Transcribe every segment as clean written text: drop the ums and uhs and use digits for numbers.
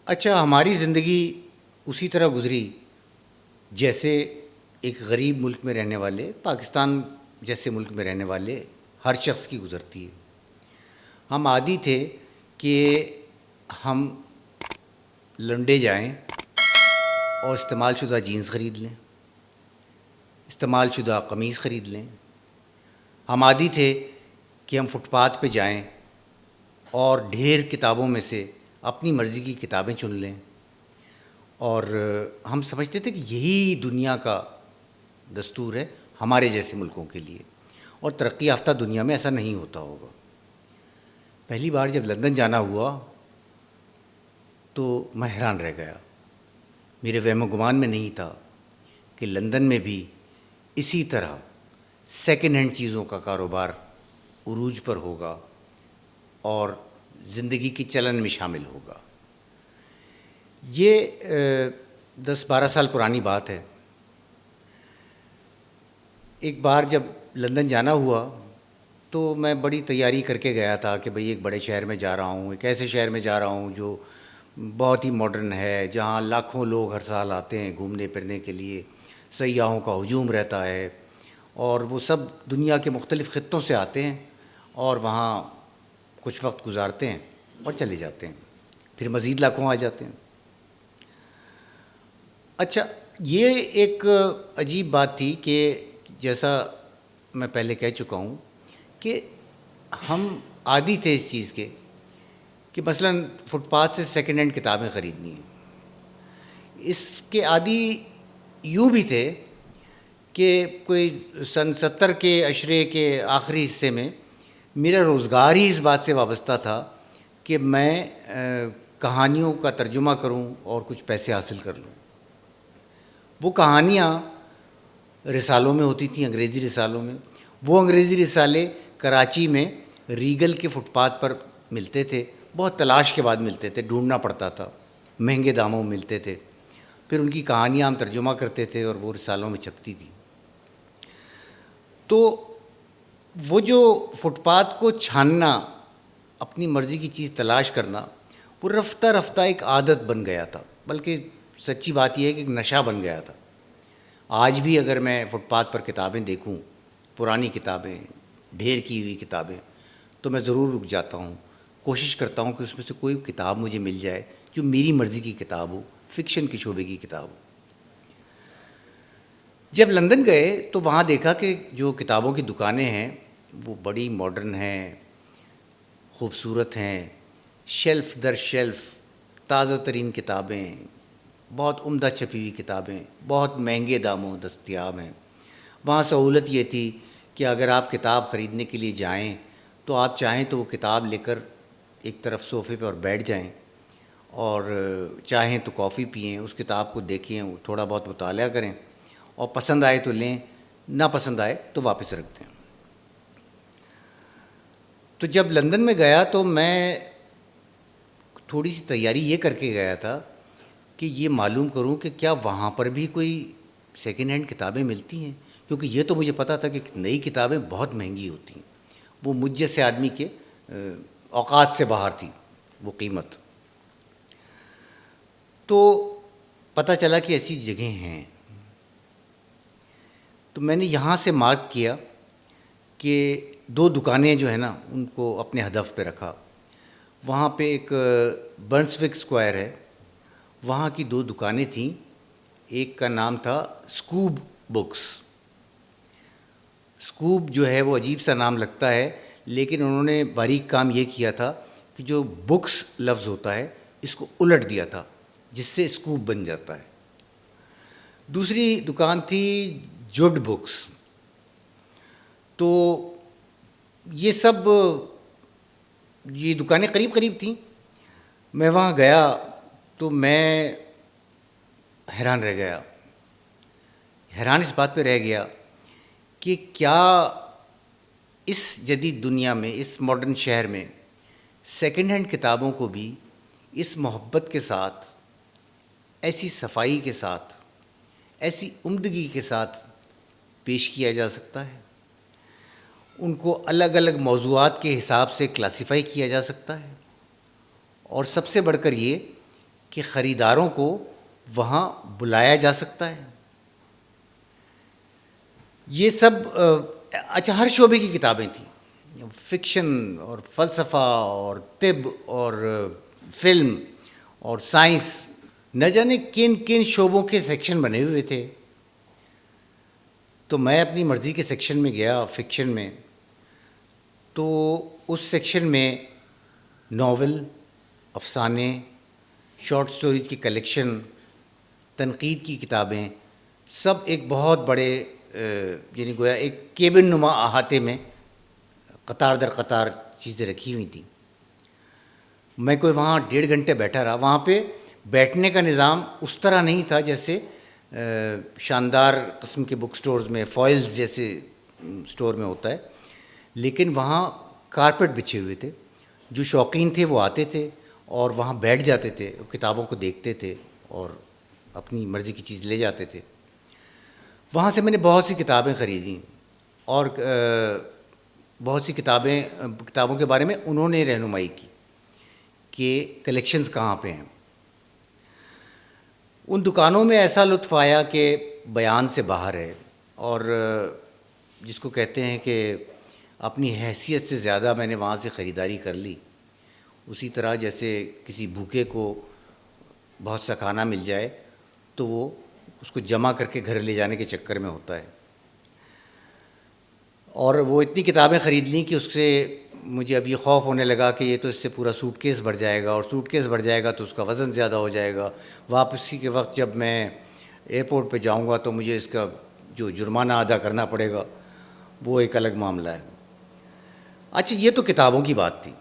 اچھا، ہماری زندگی اسی طرح گزری جیسے ایک غریب ملک میں رہنے والے، پاکستان جیسے ملک میں رہنے والے ہر شخص کی گزرتی ہے۔ ہم عادی تھے کہ ہم لنڈے جائیں اور استعمال شدہ جینز خرید لیں، استعمال شدہ قمیص خرید لیں۔ ہم عادی تھے کہ ہم فٹ پاتھ پہ جائیں اور ڈھیر کتابوں میں سے اپنی مرضی کی کتابیں چن لیں، اور ہم سمجھتے تھے کہ یہی دنیا کا دستور ہے ہمارے جیسے ملکوں کے لیے، اور ترقی یافتہ دنیا میں ایسا نہیں ہوتا ہوگا۔ پہلی بار جب لندن جانا ہوا تو میں حیران رہ گیا۔ میرے وہم و گمان میں نہیں تھا کہ لندن میں بھی اسی طرح سیکنڈ ہینڈ چیزوں کا کاروبار عروج پر ہوگا اور زندگی کی چلن میں شامل ہوگا۔ یہ 10-12 سال پرانی بات ہے۔ ایک بار جب لندن جانا ہوا تو میں بڑی تیاری کر کے گیا تھا کہ بھئی ایک بڑے شہر میں جا رہا ہوں، ایک ایسے شہر میں جا رہا ہوں جو بہت ہی ماڈرن ہے، جہاں لاکھوں لوگ ہر سال آتے ہیں گھومنے پھرنے کے لیے، سیاحوں کا ہجوم رہتا ہے، اور وہ سب دنیا کے مختلف خطوں سے آتے ہیں اور وہاں کچھ وقت گزارتے ہیں اور چلے جاتے ہیں، پھر مزید لاکھوں آ جاتے ہیں۔ اچھا، یہ ایک عجیب بات تھی کہ جیسا میں پہلے کہہ چکا ہوں کہ ہم عادی تھے اس چیز کے کہ مثلا فٹ پاتھ سے سیکنڈ ہینڈ کتابیں خریدنی ہیں۔ اس کے عادی یوں بھی تھے کہ کوئی سن 70 کے عشرے کے آخری حصے میں میرا روزگار ہی اس بات سے وابستہ تھا کہ میں کہانیوں کا ترجمہ کروں اور کچھ پیسے حاصل کر لوں۔ وہ کہانیاں رسالوں میں ہوتی تھیں، انگریزی رسالوں میں۔ وہ انگریزی رسالے کراچی میں ریگل کے فٹ پاتھ پر ملتے تھے، بہت تلاش کے بعد ملتے تھے، ڈھونڈنا پڑتا تھا، مہنگے داموں میں ملتے تھے۔ پھر ان کی کہانیاں ہم ترجمہ کرتے تھے اور وہ رسالوں میں چھپتی تھیں۔ تو وہ جو فٹ پاتھ کو چھاننا، اپنی مرضی کی چیز تلاش کرنا، وہ رفتہ رفتہ ایک عادت بن گیا تھا، بلکہ سچی بات یہ ہے کہ ایک نشہ بن گیا تھا۔ آج بھی اگر میں فٹ پاتھ پر کتابیں دیکھوں، پرانی کتابیں، ڈھیر کی ہوئی کتابیں، تو میں ضرور رک جاتا ہوں، کوشش کرتا ہوں کہ اس میں سے کوئی کتاب مجھے مل جائے جو میری مرضی کی کتاب ہو، فکشن کے شعبے کی کتاب ہو۔ جب لندن گئے تو وہاں دیکھا کہ جو کتابوں کی دکانیں ہیں وہ بڑی ماڈرن ہیں، خوبصورت ہیں، شیلف در شیلف تازہ ترین کتابیں، بہت عمدہ چھپی ہوئی کتابیں، بہت مہنگے داموں دستیاب ہیں۔ وہاں سہولت یہ تھی کہ اگر آپ کتاب خریدنے کے لیے جائیں تو آپ چاہیں تو وہ کتاب لے کر ایک طرف صوفے پہ اور بیٹھ جائیں، اور چاہیں تو کافی پئیں، اس کتاب کو دیکھیں، تھوڑا بہت مطالعہ کریں، اور پسند آئے تو لیں، نہ پسند آئے تو واپس رکھ دیں۔ تو جب لندن میں گیا تو میں تھوڑی سی تیاری یہ کر کے گیا تھا کہ یہ معلوم کروں کہ کیا وہاں پر بھی کوئی سیکنڈ ہینڈ کتابیں ملتی ہیں، کیونکہ یہ تو مجھے پتہ تھا کہ نئی کتابیں بہت مہنگی ہوتی ہیں، وہ مجھ جیسے آدمی کے اوقات سے باہر تھی وہ قیمت۔ تو پتہ چلا کہ ایسی جگہیں ہیں۔ تو میں نے یہاں سے مارک کیا کہ 2 دکانیں جو ہیں نا ان کو اپنے ہدف پہ رکھا۔ وہاں پہ ایک برنسوک اسکوائر ہے، وہاں کی 2 دکانیں تھیں۔ ایک کا نام تھا اسکوب بکس۔ اسکوب جو ہے وہ عجیب سا نام لگتا ہے، لیکن انہوں نے باریک کام یہ کیا تھا کہ جو بکس لفظ ہوتا ہے اس کو الٹ دیا تھا، جس سے اسکوب بن جاتا ہے۔ دوسری دکان تھی جوڈ بکس۔ تو یہ دکانیں قریب قریب تھیں۔ میں وہاں گیا تو میں حیران رہ گیا، حیران اس بات پہ رہ گیا کہ کیا اس جدید دنیا میں، اس ماڈرن شہر میں سیکنڈ ہینڈ کتابوں کو بھی اس محبت کے ساتھ، ایسی صفائی کے ساتھ، ایسی عمدگی کے ساتھ پیش کیا جا سکتا ہے، ان کو الگ الگ موضوعات کے حساب سے کلاسیفائی کیا جا سکتا ہے، اور سب سے بڑھ کر یہ کہ خریداروں کو وہاں بلایا جا سکتا ہے. یہ سب اچھا ہر شعبے کی کتابیں تھیں، فکشن اور فلسفہ اور طب اور فلم اور سائنس، نہ جانے کن کن شعبوں کے سیکشن بنے ہوئے تھے. تو میں اپنی مرضی کے سیکشن میں گیا فکشن میں، تو اس سیکشن میں ناول، افسانے، شارٹ سٹوریز کی کلیکشن، تنقید کی کتابیں، سب ایک بہت بڑے یعنی گویا ایک کیبن نما احاطے میں قطار در قطار چیزیں رکھی ہوئی تھیں. میں کوئی وہاں 1.5 گھنٹے بیٹھا رہا. وہاں پہ بیٹھنے کا نظام اس طرح نہیں تھا جیسے شاندار قسم کے بک سٹورز میں، فوائلز جیسے سٹور میں ہوتا ہے، لیکن وہاں کارپیٹ بچھے ہوئے تھے. جو شوقین تھے وہ آتے تھے اور وہاں بیٹھ جاتے تھے، کتابوں کو دیکھتے تھے اور اپنی مرضی کی چیز لے جاتے تھے. وہاں سے میں نے بہت سی کتابیں خریدیں اور بہت سی کتابوں کے بارے میں انہوں نے رہنمائی کی کہ کلیکشنز کہاں پہ ہیں. ان دکانوں میں ایسا لطف آیا کہ بیان سے باہر ہے، اور جس کو کہتے ہیں کہ اپنی حیثیت سے زیادہ میں نے وہاں سے خریداری کر لی. اسی طرح جیسے کسی بھوکے کو بہت سا کھانا مل جائے تو وہ اس کو جمع کر کے گھر لے جانے کے چکر میں ہوتا ہے. اور وہ اتنی کتابیں خرید لیں کہ اس سے مجھے اب یہ خوف ہونے لگا کہ یہ تو اس سے پورا سوٹ کیس بھر جائے گا، اور سوٹ کیس بھر جائے گا تو اس کا وزن زیادہ ہو جائے گا. واپسی کے وقت جب میں ایئرپورٹ پہ جاؤں گا تو مجھے اس کا جو جرمانہ ادا کرنا پڑے گا وہ ایک الگ معاملہ ہے. اچھا یہ تو کتابوں کی بات تھی.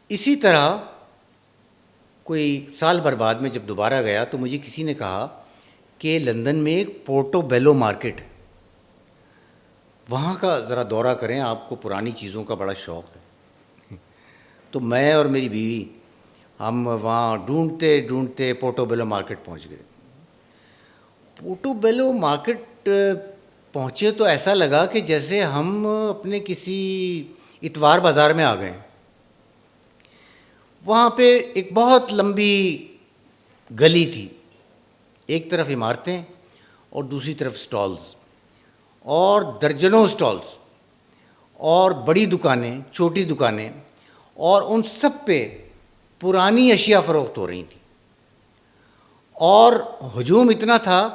اسی طرح کوئی سال بھر بعد میں جب دوبارہ گیا تو مجھے کسی نے کہا کہ لندن میں ایک پورٹو بیلو مارکیٹ، وہاں کا ذرا دورہ کریں، آپ کو پرانی چیزوں کا بڑا شوق ہے. تو میں اور میری بیوی ہم وہاں ڈھونڈتے ڈھونڈتے پورٹو بیلو مارکیٹ پہنچ گئے. پورٹو بیلو مارکیٹ پہنچے تو ایسا لگا کہ جیسے ہم اپنے کسی اتوار بازار میں آ گئے. وہاں پہ ایک بہت لمبی گلی تھی، ایک طرف عمارتیں اور دوسری طرف سٹالز، اور درجنوں سٹالز اور بڑی دکانیں، چھوٹی دکانیں، اور ان سب پہ پرانی اشیاء فروخت ہو رہی تھیں. اور ہجوم اتنا تھا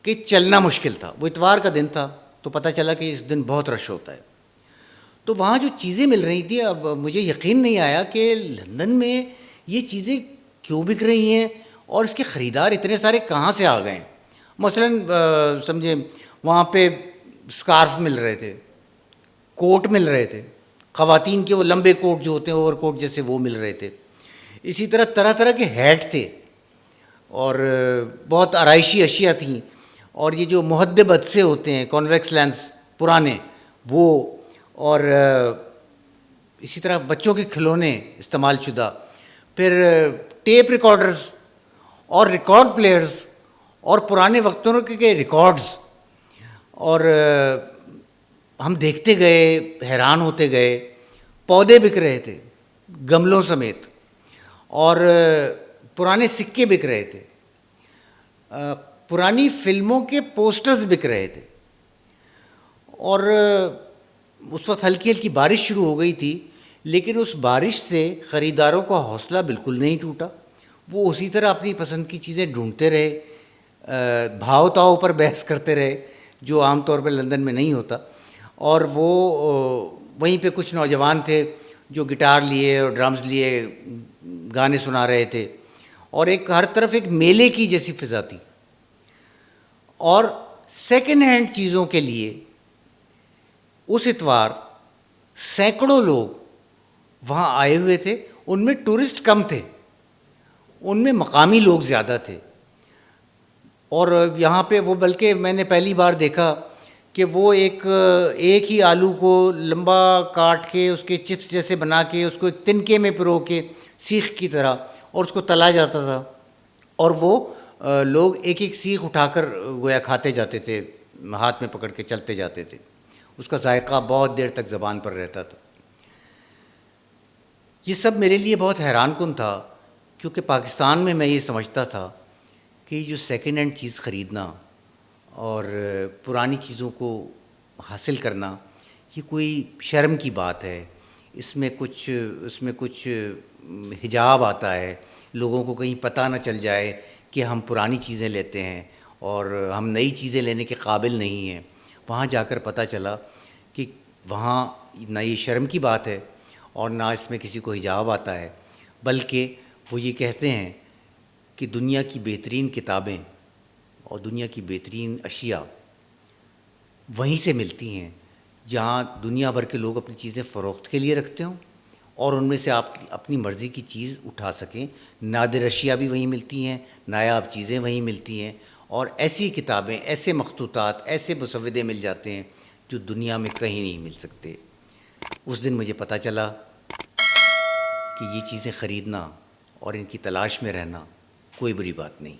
کہ چلنا مشکل تھا. وہ اتوار کا دن تھا تو پتہ چلا کہ اس دن بہت رش ہوتا ہے. تو وہاں جو چیزیں مل رہی تھیں، اب مجھے یقین نہیں آیا کہ لندن میں یہ چیزیں کیوں بک رہی ہیں اور اس کے خریدار اتنے سارے کہاں سے آ گئے. مثلاً سمجھیں وہاں پہ اسکارف مل رہے تھے، کوٹ مل رہے تھے، خواتین کے وہ لمبے کوٹ جو ہوتے ہیں اوور کوٹ جیسے وہ مل رہے تھے. اسی طرح طرح طرح کے ہیٹ تھے اور بہت آرائشی اشیاء تھیں. اور یہ جو محدب عدسے ہوتے ہیں، کانویکس لینس پرانے، وہ، اور اسی طرح بچوں کے کھلونے استعمال شدہ، پھر ٹیپ ریکارڈرز اور ریکارڈ پلیئرز اور پرانے وقتوں کے ریکارڈز. اور ہم دیکھتے گئے، حیران ہوتے گئے. پودے بک رہے تھے گملوں سمیت، اور پرانے سکے بک رہے تھے، پرانی فلموں کے پوسٹرز بک رہے تھے. اور اس وقت ہلکی ہلکی بارش شروع ہو گئی تھی، لیکن اس بارش سے خریداروں کا حوصلہ بالکل نہیں ٹوٹا. وہ اسی طرح اپنی پسند کی چیزیں ڈھونڈتے رہے، بھاؤ تاؤ پر بحث کرتے رہے جو عام طور پہ لندن میں نہیں ہوتا. اور وہ وہیں پہ کچھ نوجوان تھے جو گٹار لیے اور ڈرمز لیے گانے سنا رہے تھے، اور ایک ہر طرف ایک میلے کی جیسی فضا تھی. اور سیکنڈ ہینڈ چیزوں کے لیے اس اتوار سینکڑوں لوگ وہاں آئے ہوئے تھے. ان میں ٹورسٹ کم تھے، ان میں مقامی لوگ زیادہ تھے. اور یہاں پہ وہ، بلکہ میں نے پہلی بار دیکھا کہ وہ ایک ہی آلو کو لمبا کاٹ کے اس کے چپس جیسے بنا کے اس کو ایک تنکے میں پرو کے سیخ کی طرح، اور اس کو تلا جاتا تھا، اور وہ لوگ ایک ایک سیخ اٹھا کر گویا کھاتے جاتے تھے، ہاتھ میں پکڑ کے چلتے جاتے تھے. اس کا ذائقہ بہت دیر تک زبان پر رہتا تھا. یہ سب میرے لیے بہت حیران کن تھا، کیونکہ پاکستان میں یہ سمجھتا تھا کہ جو سیکنڈ ہینڈ چیز خریدنا اور پرانی چیزوں کو حاصل کرنا یہ کوئی شرم کی بات ہے، اس میں کچھ حجاب آتا ہے، لوگوں کو کہیں پتہ نہ چل جائے کہ ہم پرانی چیزیں لیتے ہیں اور ہم نئی چیزیں لینے کے قابل نہیں ہیں۔ وہاں جا کر پتہ چلا کہ وہاں نہ یہ شرم کی بات ہے اور نہ اس میں کسی کو حجاب آتا ہے، بلکہ وہ یہ کہتے ہیں کہ دنیا کی بہترین کتابیں اور دنیا کی بہترین اشیاء وہیں سے ملتی ہیں جہاں دنیا بھر کے لوگ اپنی چیزیں فروخت کے لیے رکھتے ہوں اور ان میں سے آپ اپنی مرضی کی چیز اٹھا سکیں۔ نادر اشیاء بھی وہیں ملتی ہیں، نایاب چیزیں وہیں ملتی ہیں، اور ایسی کتابیں، ایسے مخطوطات، ایسے مسودے مل جاتے ہیں جو دنیا میں کہیں نہیں مل سکتے۔ اس دن مجھے پتہ چلا کہ یہ چیزیں خریدنا اور ان کی تلاش میں رہنا کوئی بری بات نہیں۔